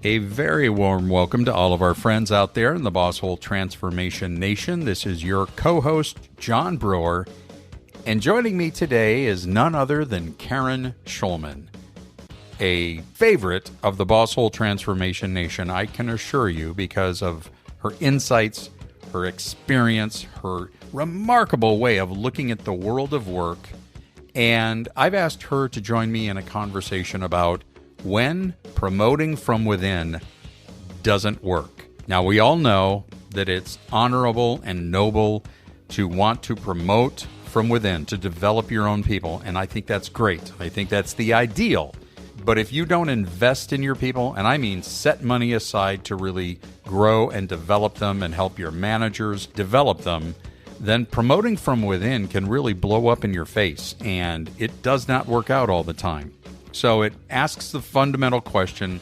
A very warm welcome to all of our friends out there in the Boss Hole Transformation Nation. This is your co-host, John Broer, and joining me today is none other than Karen Shulman, a favorite of the Boss Hole Transformation Nation, I can assure you, because of her insights, her experience, her remarkable way of looking at the world of work. And I've asked her to join me in a conversation about when promoting from within doesn't work. Now, we all know that it's honorable and noble to want to promote from within, to develop your own people, and I think that's great. I think that's the ideal. But if you don't invest in your people, and I mean set money aside to really grow and develop them and help your managers develop them, then promoting from within can really blow up in your face, and it does not work out all the time. So it asks the fundamental question,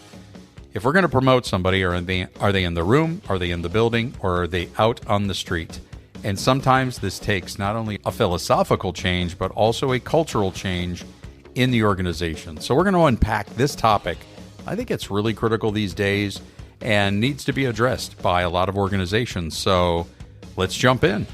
if we're going to promote somebody, are they in the room, are they in the building, or are they out on the street? And sometimes this takes not only a philosophical change, but also a cultural change in the organization. So we're going to unpack this topic. I think it's really critical these days and needs to be addressed by a lot of organizations. So let's jump in.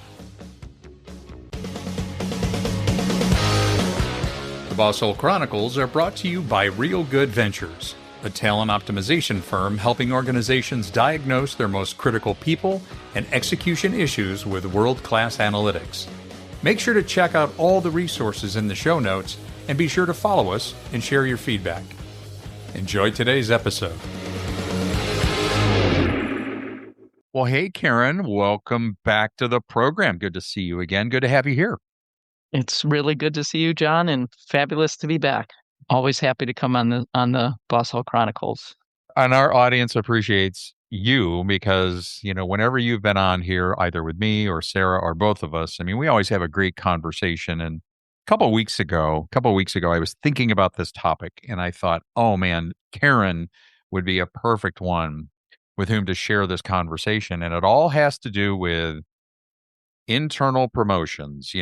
Boss Hole Chronicles are brought to you by Real Good Ventures, a talent optimization firm helping organizations diagnose their most critical people and execution issues with world-class analytics. Make sure to check out all the resources in the show notes and be sure to follow us and share your feedback. Enjoy today's episode. Well, hey, Karen, welcome back to the program. Good to see you again. Good to have you here. It's really good to see you, John, and fabulous to be back. Always happy to come on the Boss Hole Chronicles. And our audience appreciates you because, whenever you've been on here, either with me or Sarah or both of us, we always have a great conversation. And a couple of weeks ago, I was thinking about this topic and I thought, oh man, Karen would be a perfect one with whom to share this conversation. And it all has to do with internal promotions,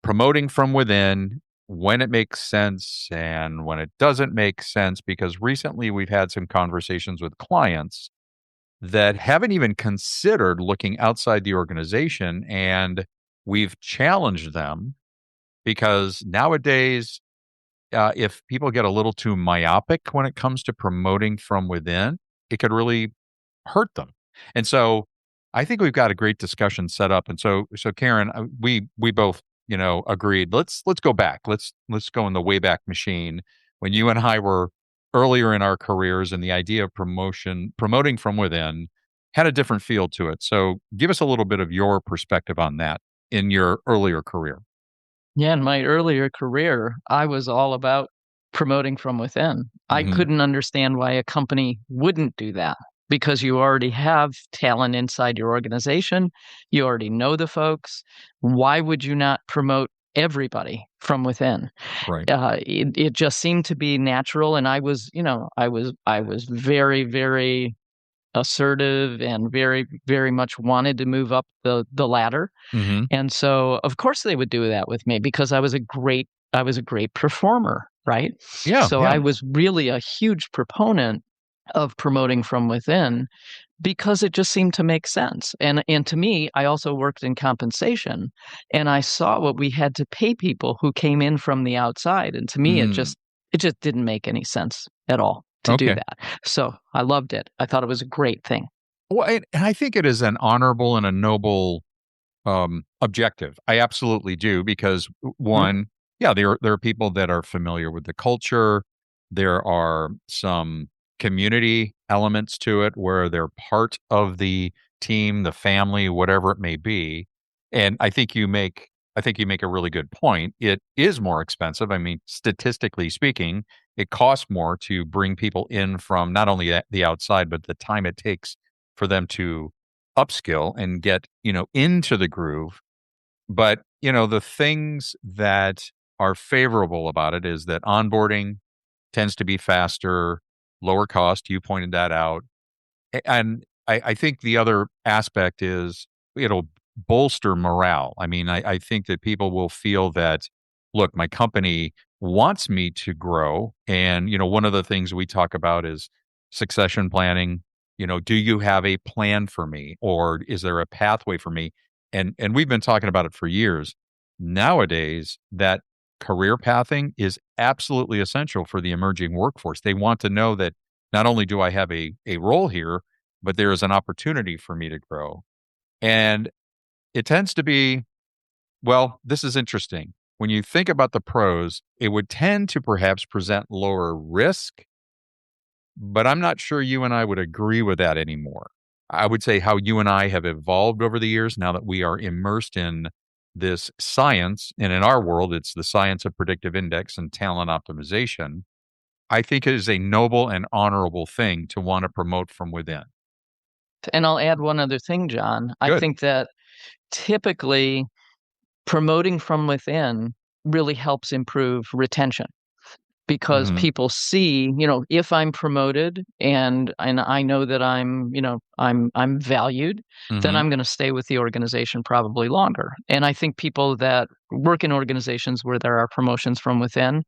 promoting from within, when it makes sense and when it doesn't make sense, because recently we've had some conversations with clients that haven't even considered looking outside the organization, and we've challenged them because nowadays, if people get a little too myopic when it comes to promoting from within, it could really hurt them. And so I think we've got a great discussion set up. And so Karen, we both agreed. Let's go back. Let's go in the Wayback Machine when you and I were earlier in our careers, and the idea of promoting from within had a different feel to it. So give us a little bit of your perspective on that in your earlier career. Yeah, in my earlier career, I was all about promoting from within. I couldn't understand why a company wouldn't do that. Because you already have talent inside your organization. You already know the folks. Why would you not promote everybody from within? Right. It just seemed to be natural. And I was very, very assertive and very, very much wanted to move up the ladder. And so, of course, they would do that with me because I was a great performer, right? Yeah. So I was really a huge proponent of promoting from within because it just seemed to make sense. And to me, I also worked in compensation and I saw what we had to pay people who came in from the outside. And to me, it just didn't make any sense at all to do that. So I loved it. I thought it was a great thing. Well, and I think it is an honorable and a noble objective. I absolutely do, because one, there are people that are familiar with the culture. There are some community elements to it where they're part of the team, the family, whatever it may be. And I think you make a really good point. It is more expensive. Statistically speaking, it costs more to bring people in from not only the outside, but the time it takes for them to upskill and get, into the groove. But, the things that are favorable about it is that onboarding tends to be faster, lower cost. You pointed that out. And I think the other aspect is it'll bolster morale. I think that people will feel that, look, my company wants me to grow. And, one of the things we talk about is succession planning. Do you have a plan for me, or is there a pathway for me? And we've been talking about it for years. Nowadays, that career pathing is absolutely essential for the emerging workforce. They want to know that not only do I have a role here, but there is an opportunity for me to grow. And it tends to be, well, this is interesting. When you think about the pros, it would tend to perhaps present lower risk, but I'm not sure you and I would agree with that anymore. I would say how you and I have evolved over the years now that we are immersed in this science, and in our world, it's the science of predictive index and talent optimization. I think it is a noble and honorable thing to want to promote from within. And I'll add one other thing, John. I Good. think that typically promoting from within really helps improve retention because Hmm. people see, if I'm promoted and I know that I'm valued, then Hmm. I'm going to stay with the organization probably longer. And I think people that work in organizations where there are promotions from within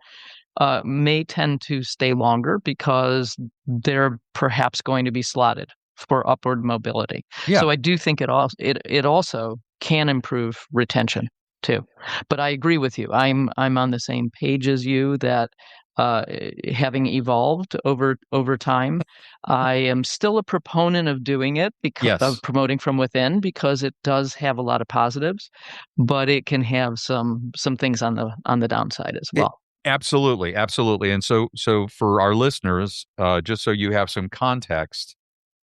may tend to stay longer because they're perhaps going to be slotted for upward mobility. Yeah. So I do think it also can improve retention too. But I agree with you. I'm on the same page as you that uh, having evolved over time, I am still a proponent of doing it because of Yes. promoting from within because it does have a lot of positives, but it can have some things on the downside as It, well. absolutely, absolutely. And so for our listeners, just so you have some context,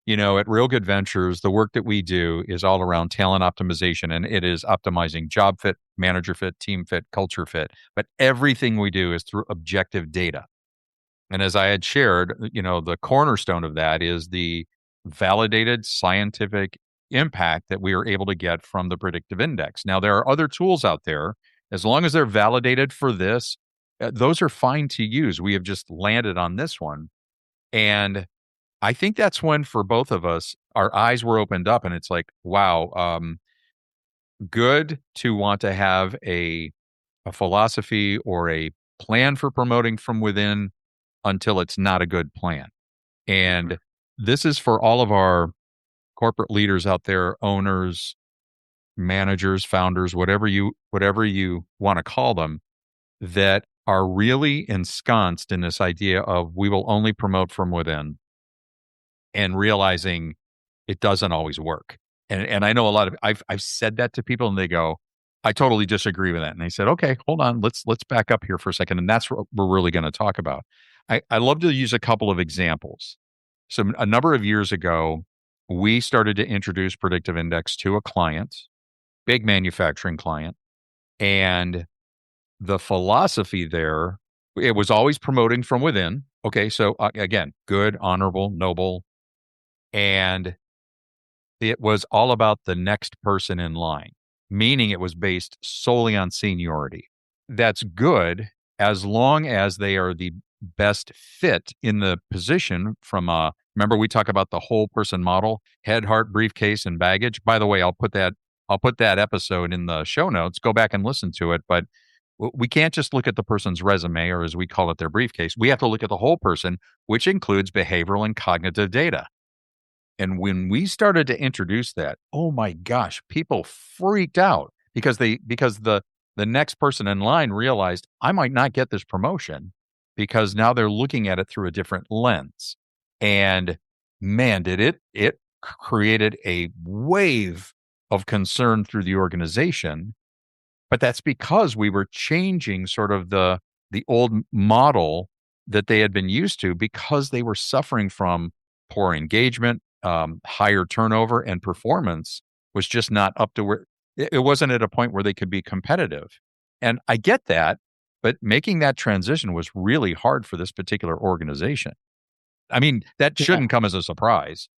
at Real Good Ventures, the work that we do is all around talent optimization, and it is optimizing job fit, manager fit, team fit, culture fit. But everything we do is through objective data. And as I had shared, the cornerstone of that is the validated scientific impact that we are able to get from the predictive index. Now, there are other tools out there. As long as they're validated for this, those are fine to use. We have just landed on this one. And I think that's when, for both of us, our eyes were opened up, and it's like, wow, good to want to have a philosophy or a plan for promoting from within until it's not a good plan. And this is for all of our corporate leaders out there, owners, managers, founders, whatever you want to call them, that are really ensconced in this idea of we will only promote from within, and realizing it doesn't always work. And I know a lot of I've said that to people and they go, I totally disagree with that. And they said, okay, hold on, let's back up here for a second. And that's what we're really going to talk about. I love to use a couple of examples. So a number of years ago, we started to introduce predictive index to a client, big manufacturing client, and the philosophy there, it was always promoting from within. Okay, so again, good, honorable, noble, and it was all about the next person in line, meaning it was based solely on seniority. That's good as long as they are the best fit in the position from remember we talk about the whole person model, head, heart, briefcase, and baggage. By the way, I'll put that episode in the show notes. Go back and listen to it. But we can't just look at the person's resume, or as we call it, their briefcase. We have to look at the whole person, which includes behavioral and cognitive data. And when we started to introduce that, oh my gosh, people freaked out because the next person in line realized I might not get this promotion because now they're looking at it through a different lens. And man, did it created a wave of concern through the organization, but that's because we were changing sort of the old model that they had been used to because they were suffering from poor engagement, higher turnover, and performance was just not up to where it wasn't at a point where they could be competitive. And I get that, but making that transition was really hard for this particular organization. I mean, that Yeah. shouldn't come as a surprise.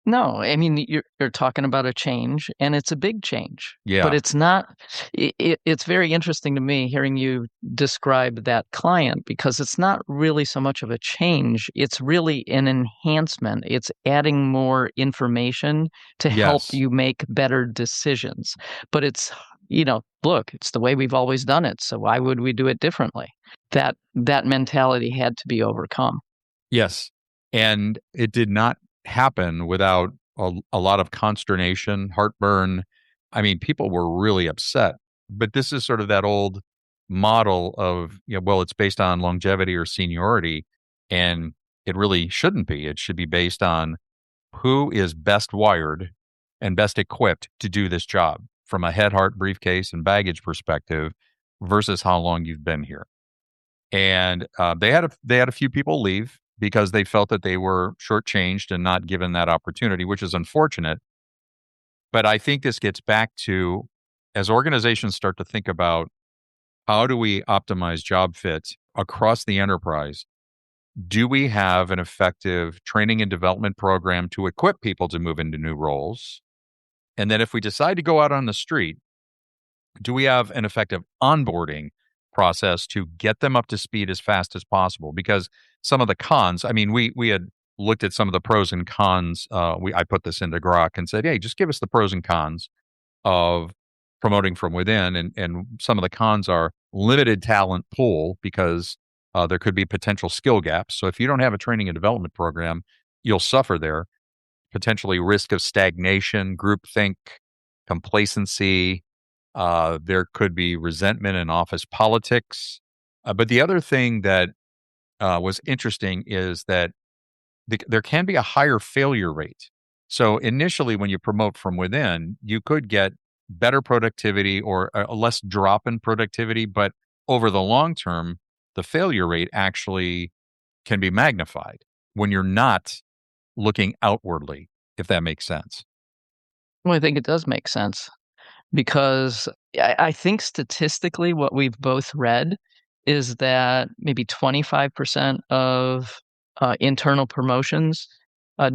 No, I mean you're talking about a change, and it's a big change, but Yeah. it's not. It's very interesting to me hearing you describe that client because it's not really so much of a change. It's really an enhancement. It's adding more information to help Yes. you make better decisions. But look, it's the way we've always done it. So why would we do it differently? That mentality had to be overcome. Yes. And it did not happen without a lot of consternation, heartburn. I mean, people were really upset. But this is sort of that old model of, well, it's based on longevity or seniority. And it really shouldn't be. It should be based on who is best wired and best equipped to do this job from a head, heart, briefcase, and baggage perspective versus how long you've been here. And they had a few people leave because they felt that they were shortchanged and not given that opportunity, which is unfortunate. But I think this gets back to, as organizations start to think about how do we optimize job fit across the enterprise, do we have an effective training and development program to equip people to move into new roles? And then if we decide to go out on the street, do we have an effective onboarding process to get them up to speed as fast as possible? Because some of the cons, I mean, we had looked at some of the pros and cons. I put this into Grok and said, hey, just give us the pros and cons of promoting from within. And some of the cons are limited talent pool because there could be potential skill gaps. So if you don't have a training and development program, you'll suffer there. Potentially risk of stagnation, groupthink, complacency. There could be resentment in office politics. But the other thing that was interesting is that there can be a higher failure rate. So initially, when you promote from within, you could get better productivity or a less drop in productivity. But over the long term, the failure rate actually can be magnified when you're not looking outwardly, if that makes sense. Well, I think it does make sense because I think statistically, what we've both read is that maybe 25% of internal promotions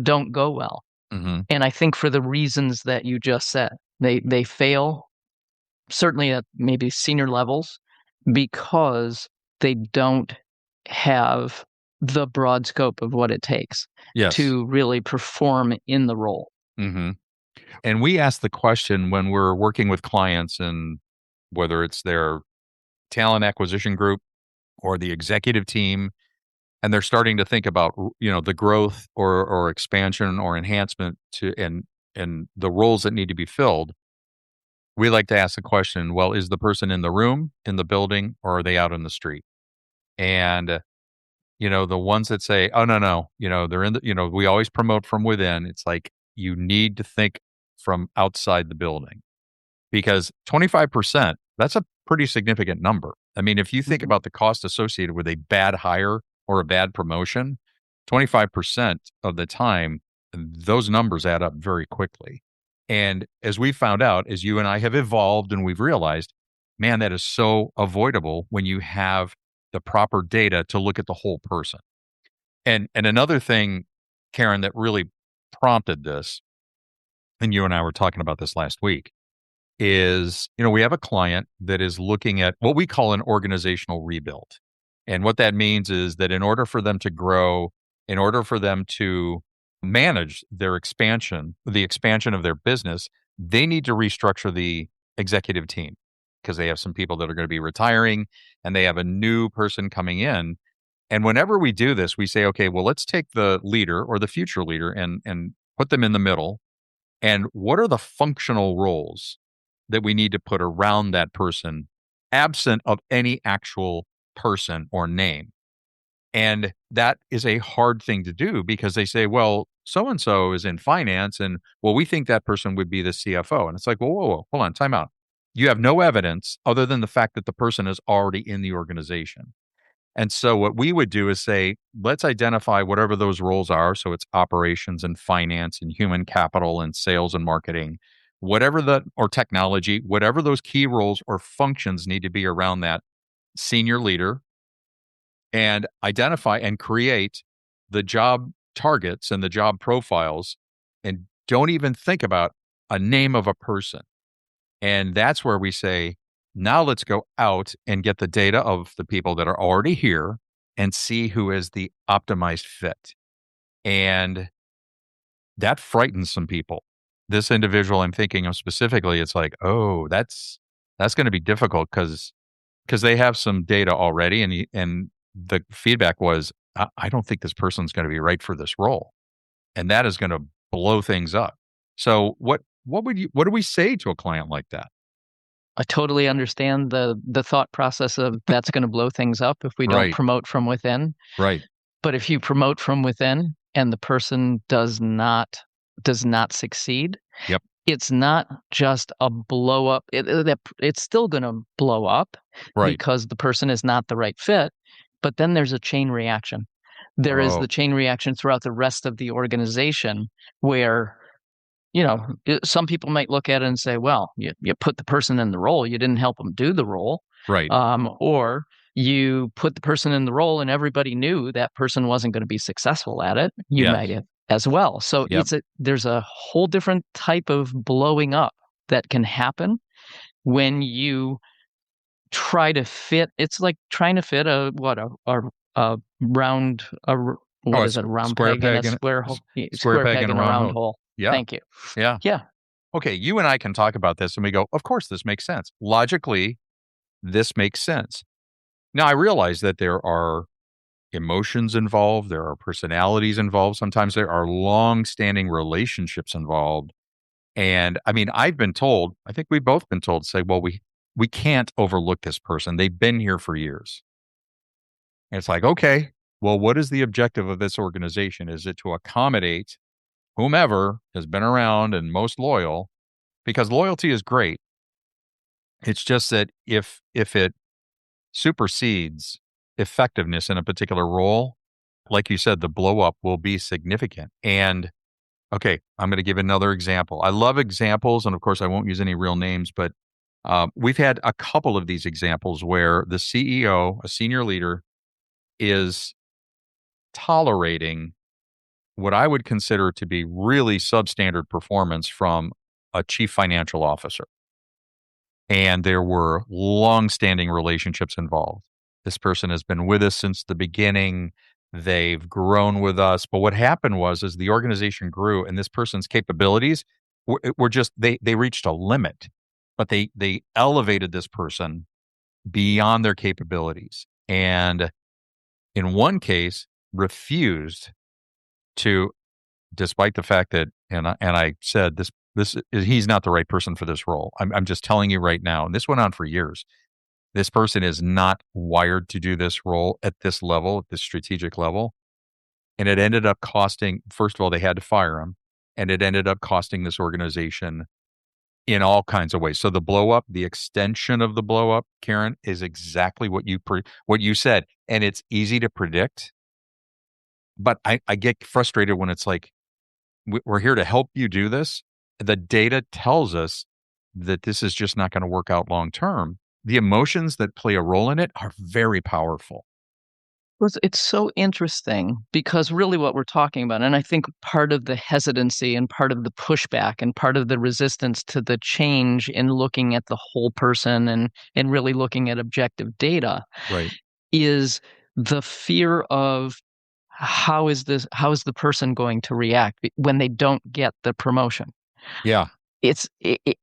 don't go well. Mm-hmm. And I think for the reasons that you just said, they fail certainly at maybe senior levels because they don't have the broad scope of what it takes Yes. to really perform in the role. Mm-hmm. And we ask the question when we're working with clients, and whether it's their talent acquisition group or the executive team, and they're starting to think about the growth or expansion or enhancement to and the roles that need to be filled. We like to ask the question, well, is the person in the room, in the building, or are they out in the street? And the ones that say, oh, no, they're in the, we always promote from within. It's like, you need to think from outside the building, because 25%, that's a pretty significant number. I mean, if you think Mhm. about the cost associated with a bad hire or a bad promotion, 25% of the time, those numbers add up very quickly. And as we found out, as you and I have evolved and we've realized, man, that is so avoidable when you have the proper data to look at the whole person. And another thing, Karen, that really prompted this, and you and I were talking about this last week, is, we have a client that is looking at what we call an organizational rebuild. And what that means is that in order for them to grow, in order for them to manage their expansion, the expansion of their business, they need to restructure the executive team because they have some people that are going to be retiring and they have a new person coming in. And whenever we do this, we say, okay, well, let's take the leader or the future leader and put them in the middle. And what are the functional roles that we need to put around that person, absent of any actual person or name? And that is a hard thing to do because they say, well, so and so is in finance, and well, we think that person would be the CFO. And it's like, whoa, hold on, time out. You have no evidence other than the fact that the person is already in the organization. And so what we would do is say, let's identify whatever those roles are. So it's operations and finance and human capital and sales and marketing, or technology, whatever those key roles or functions need to be around that senior leader, and identify and create the job targets and the job profiles, and don't even think about a name of a person. And that's where we say, now let's go out and get the data of the people that are already here and see who is the optimized fit. And that frightens some people. This individual I'm thinking of specifically, it's like, oh, that's going to be difficult because they have some data already, and the feedback was, I don't think this person's going to be right for this role. And that is going to blow things up. So what do we say to a client like that? I totally understand the thought process of that's going to blow things up if we don't Right, promote from within. right. But if you promote from within and the person does not succeed, Yep, it's not just a blow up. It's still going to blow up right. because the person is not the right fit. But then there's a chain reaction. There is Oh, the chain reaction throughout the rest of the organization where, some people might look at it and say, well, you put the person in the role, you didn't help them do the role. right. Or you put the person in the role and everybody knew that person wasn't going to be successful at it. You might Yes. have as well. So Yep. there's a whole different type of blowing up that can happen when you try to fit. It's like trying to fit a round Oh, what is it, a round square peg in a peg and square hole, square square peg peg in a in a round round hole. hole. Yeah. Thank you. Yeah. Yeah. Okay, you and I can talk about this and we go, of course this makes sense. Logically, this makes sense. Now I realize that there are emotions involved, there are personalities involved, sometimes there are long-standing relationships involved. And I mean, I've been told, I think we've both been told to say, well, we can't overlook this person. They've been here for years. And it's like, okay, well, what is the objective of this organization? Is it to accommodate whomever has been around and most loyal? Because loyalty is great. It's just that if it supersedes effectiveness in a particular role, like you said, the blow up will be significant. And okay, I'm going to give another example. I love examples, and of course, I won't use any real names, but we've had a couple of these examples where the CEO, a senior leader, is tolerating what I would consider to be really substandard performance from a chief financial officer. And there were long-standing relationships involved. This person has been with us since the beginning. They've grown with us. But what happened was, as the organization grew and this person's capabilities were just, they reached a limit, but they elevated this person beyond their capabilities. And in one case, refused to, despite the fact that, and I said this is, he's not the right person for this role. I'm just telling you right now, and this went on for years. This person is not wired to do this role at this level, at this strategic level. And it ended up costing, first of all, they had to fire him. And it ended up costing this organization in all kinds of ways. So the blow up, the extension of the blow up, Karen, is exactly what you said. And it's easy to predict. But I get frustrated when it's like, we're here to help you do this. The data tells us that this is just not going to work out long term. The emotions that play a role in it are very powerful. Well, it's so interesting because really what we're talking about, and I think part of the hesitancy and part of the pushback and part of the resistance to the change in looking at the whole person and really looking at objective data Right. is the fear of how is the person going to react when they don't get the promotion. Yeah.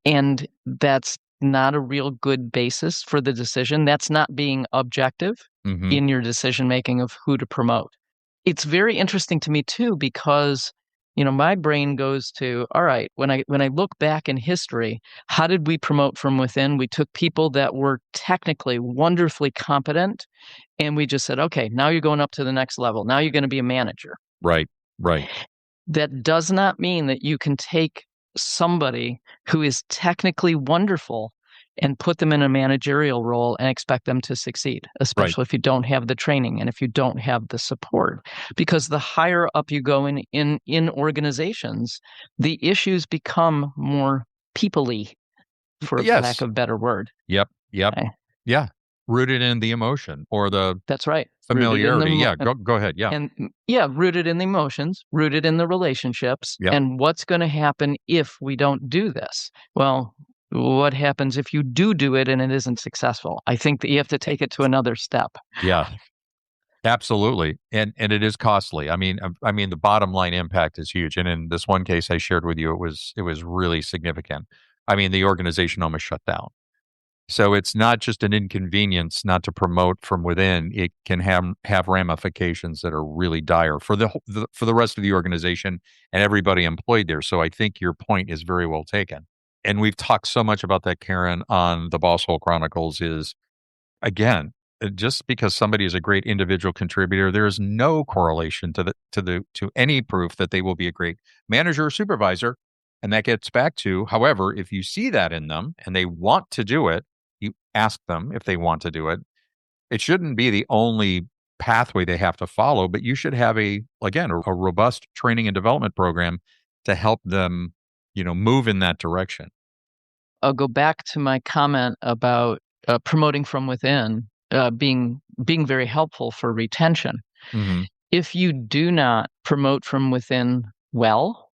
And that's not a real good basis for the decision. That's not being objective Hmm. in your decision making of who to promote. It's very interesting to me too because my brain goes to, all right, when I look back in history, how did we promote from within? We took people that were technically wonderfully competent and we just said, okay, now you're going up to the next level. Now you're going to be a manager. Right. Right. That does not mean that you can take somebody who is technically wonderful and put them in a managerial role and expect them to succeed, Right. especially if you don't have the training and if you don't have the support. Because the higher up you go in organizations, the issues become more people-y, for lack Yes. of a better word. Yep. Yep. Okay? Yeah. Rooted in the emotion or the That's right. familiarity. Yeah. Go ahead. Yeah. And yeah, rooted in the emotions, rooted in the relationships, Yep. and what's going to happen if we don't do this? Well, what happens if you do it and it isn't successful? I think that you have to take it to another step. Yeah. Absolutely. And it is costly. I mean the bottom line impact is huge. And in this one case I shared with you, it was really significant. I mean, the organization almost shut down. So it's not just an inconvenience not to promote from within. It can have ramifications that are really dire for for the rest of the organization and everybody employed there. So I think your point is very well taken. And we've talked so much about that, Karen, on the Boss Hole Chronicles. Is again, just because somebody is a great individual contributor, there is no correlation to any proof that they will be a great manager or supervisor. And that gets back to, however, if you see that in them and they want to do it, you ask them if they want to do it. It shouldn't be the only pathway they have to follow, but you should have a robust training and development program to help them, move in that direction. I'll go back to my comment about promoting from within being very helpful for retention. Mm-hmm. If you do not promote from within well,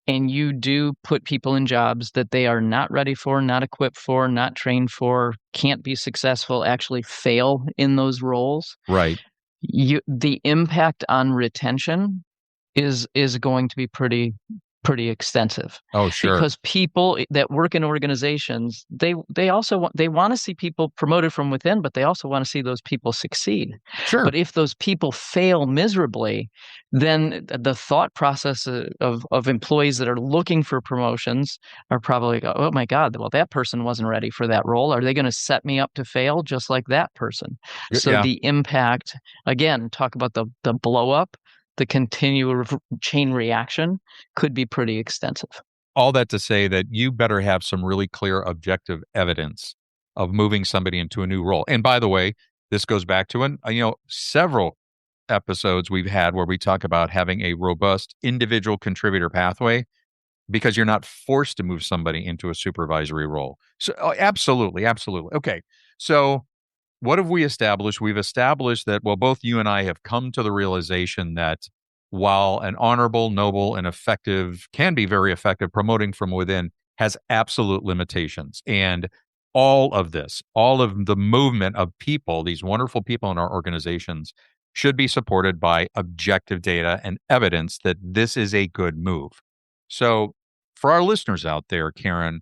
and you do put people in jobs that they are not ready for, not equipped for, not trained for, can't be successful, actually fail in those roles, Right. the impact on retention is going to be pretty extensive, Oh, sure. because people that work in organizations, they also want to see people promoted from within, but they also want to see those people succeed. Sure. But if those people fail miserably, then the thought process of employees that are looking for promotions are probably, oh my God, well, that person wasn't ready for that role. Are they going to set me up to fail just like that person? So Yeah. the impact, again, talk about the blow up, the continual chain reaction could be pretty extensive. All that to say that you better have some really clear objective evidence of moving somebody into a new role. And by the way, this goes back to several episodes we've had where we talk about having a robust individual contributor pathway, because you're not forced to move somebody into a supervisory role. So absolutely, absolutely. Okay. So what have we established? We've established that, well, both you and I have come to the realization that while an honorable, noble, and effective can be very effective, promoting from within has absolute limitations. And all of this, all of the movement of people, these wonderful people in our organizations, should be supported by objective data and evidence that this is a good move. So, for our listeners out there, Karen,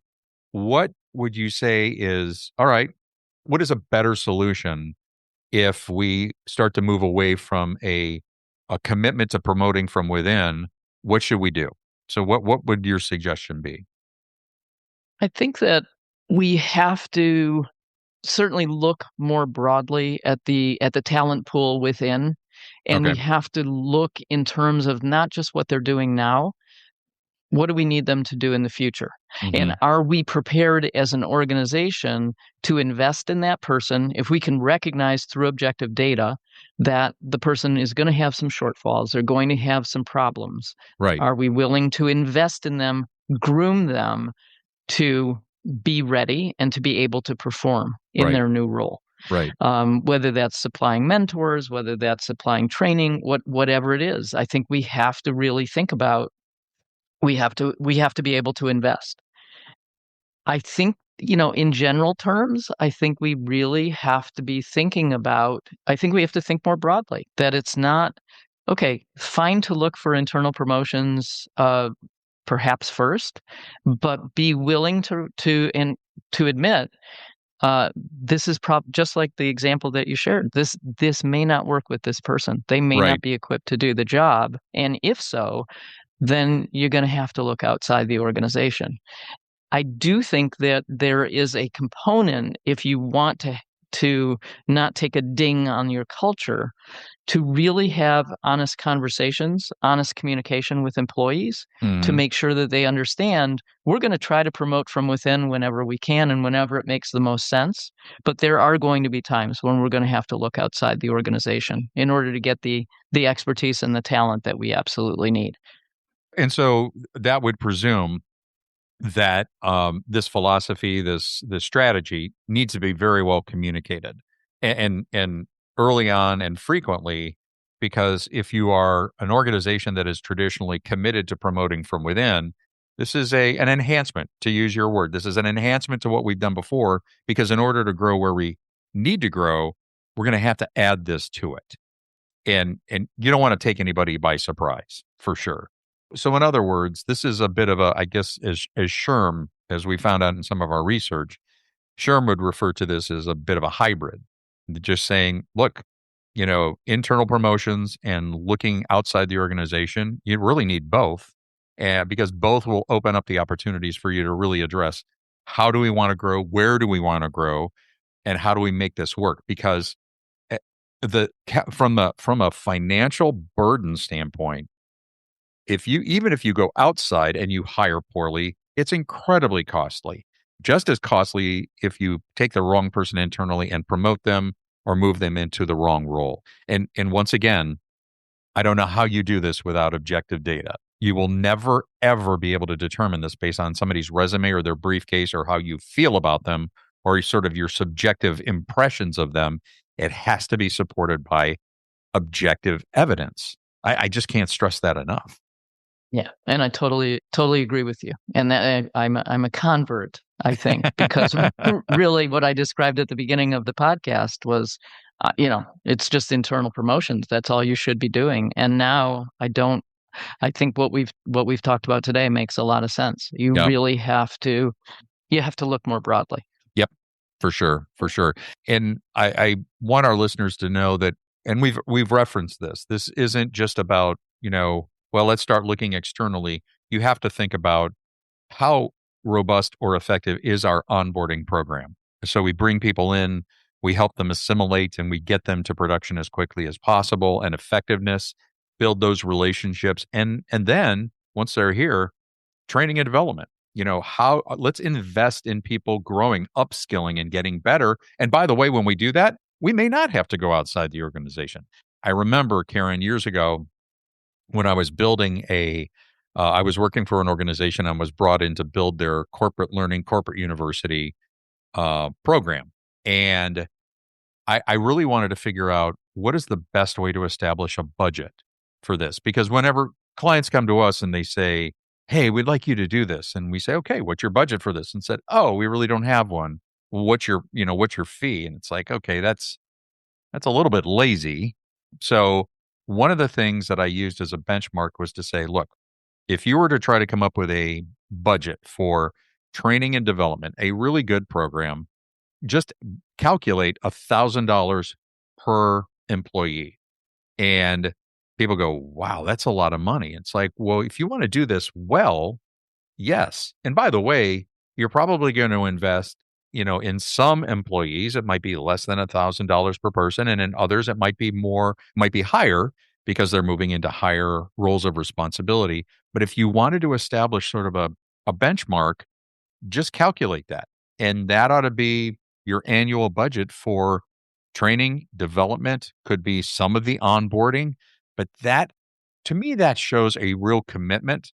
what would you say is, all right, what is a better solution if we start to move away from a commitment to promoting from within? What should we do? So what would your suggestion be? I think that we have to certainly look more broadly at the talent pool within, and Okay. we have to look in terms of not just what they're doing now, what do we need them to do in the future? Hmm. And are we prepared as an organization to invest in that person if we can recognize through objective data that the person is going to have some shortfalls, they're going to have some problems? Right. Are we willing to invest in them, groom them to be ready and to be able to perform in Right. their new role? Right. Whether that's supplying mentors, whether that's supplying training, whatever it is, I think we have to really think about, we have to be able to invest. I think, in general terms, I think we really have to be thinking about, I think we have to think more broadly, that it's not okay, fine to look for internal promotions, perhaps first, but be willing to admit, this is just like the example that you shared. This may not work with this person. They may Right. not be equipped to do the job, and if so, then you're going to have to look outside the organization. I do think that there is a component, if you want to not take a ding on your culture, to really have honest conversations, honest communication with employees, to Hmm. make sure that they understand we're going to try to promote from within whenever we can and whenever it makes the most sense. But there are going to be times when we're going to have to look outside the organization in order to get the expertise and the talent that we absolutely need. And so that would presume that this philosophy, this strategy, needs to be very well communicated, and early on and frequently, because if you are an organization that is traditionally committed to promoting from within, this is an enhancement, to use your word. This is an enhancement to what we've done before, because in order to grow where we need to grow, we're going to have to add this to it, and you don't want to take anybody by surprise, for sure. So in other words, this is a bit of a, I guess, as SHRM, as we found out in some of our research, Sherm would refer to this as a bit of a hybrid, just saying, look, internal promotions and looking outside the organization, you really need both, because both will open up the opportunities for you to really address how do we want to grow, where do we want to grow, and how do we make this work? Because eh, from a financial burden standpoint, if you go outside and you hire poorly, it's incredibly costly. Just as costly if you take the wrong person internally and promote them or move them into the wrong role. And once again, I don't know how you do this without objective data. You will never ever be able to determine this based on somebody's resume or their briefcase or how you feel about them or sort of your subjective impressions of them. It has to be supported by objective evidence. I just can't stress that enough. Yeah, and I totally agree with you. And that I'm a convert, I think, because really what I described at the beginning of the podcast was, it's just internal promotions. That's all you should be doing. And now I don't. I think what we've talked about today makes a lot of sense. You Yeah. really have to look more broadly. Yep. For sure. For sure. And I want our listeners to know that, and we've referenced this. This isn't just about, well, let's start looking externally. You have to think about how robust or effective is our onboarding program. So we bring people in, we help them assimilate, and we get them to production as quickly as possible, and effectiveness, build those relationships, and then once they're here, training and development. How let's invest in people growing, upskilling, and getting better. And by the way, when we do that, we may not have to go outside the organization. I remember, Karen, years ago when I was I was working for an organization and was brought in to build their corporate learning, corporate university program. And I really wanted to figure out what is the best way to establish a budget for this. Because whenever clients come to us and they say, hey, we'd like you to do this. And we say, okay, what's your budget for this? And said, oh, we really don't have one. Well, what's your fee? And it's like, okay, that's a little bit lazy. So one of the things that I used as a benchmark was to say, look, if you were to try to come up with a budget for training and development, a really good program, just calculate $1,000 per employee. And people go, wow, that's a lot of money. It's like, well, if you want to do this well, yes. And by the way, you're probably going to invest, in some employees, it might be less than $1,000 per person. And in others, it might be higher because they're moving into higher roles of responsibility. But if you wanted to establish sort of a benchmark, just calculate that. And that ought to be your annual budget for training, development, could be some of the onboarding. But to me, that shows a real commitment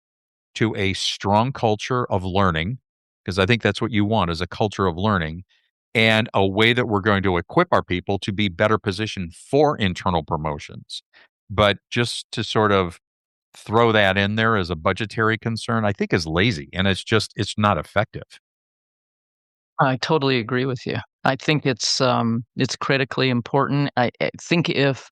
to a strong culture of learning, because I think that's what you want is a culture of learning and a way that we're going to equip our people to be better positioned for internal promotions. But just to sort of throw that in there as a budgetary concern, I think is lazy and it's not effective. I totally agree with you. I think it's critically important. I think if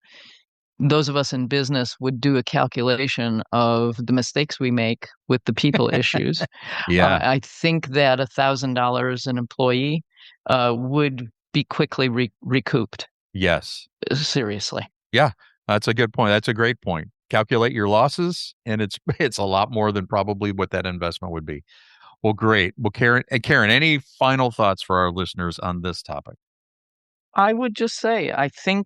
those of us in business would do a calculation of the mistakes we make with the people issues, Yeah. I think that $1,000 an employee would be quickly recouped. Yes. Seriously. Yeah. That's a good point. That's a great point. Calculate your losses, and it's a lot more than probably what that investment would be. Well, great. Well, Karen, any final thoughts for our listeners on this topic? I would just say, I think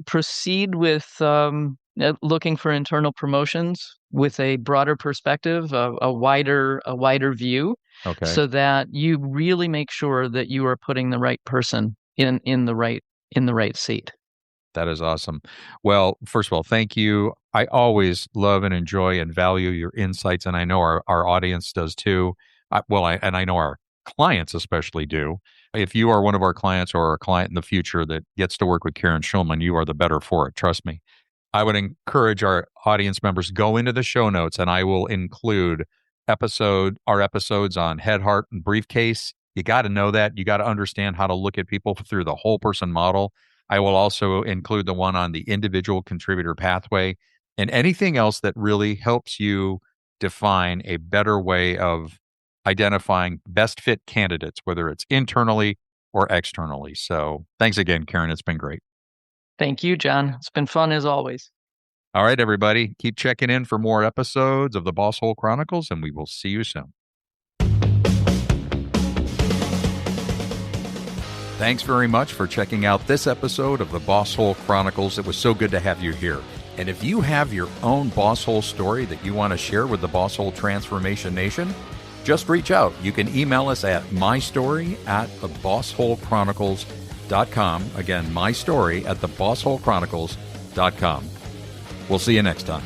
proceed with looking for internal promotions with a broader perspective, a wider view, Okay. so that you really make sure that you are putting the right person in the right seat. That is awesome. Well, first of all, thank you. I always love and enjoy and value your insights, and I know our audience does too. And I know our clients especially do. If you are one of our clients or a client in the future that gets to work with Karen Shulman, you are the better for it. Trust me. I would encourage our audience members go into the show notes, and I will include our episodes on head, heart, and briefcase. You got to know that. You got to understand how to look at people through the whole person model. I will also include the one on the individual contributor pathway and anything else that really helps you define a better way of identifying best fit candidates, whether it's internally or externally. So thanks again, Karen. It's been great. Thank you, John. It's been fun as always. All right, everybody, keep checking in for more episodes of the Boss Hole Chronicles, and we will see you soon. Thanks very much for checking out this episode of the Boss Hole Chronicles. It was so good to have you here. And if you have your own Boss Hole story that you want to share with the Boss Hole Transformation Nation, just reach out. You can email us at mystory@thebossholechronicles.com. Again, mystory@thebossholechronicles.com. We'll see you next time.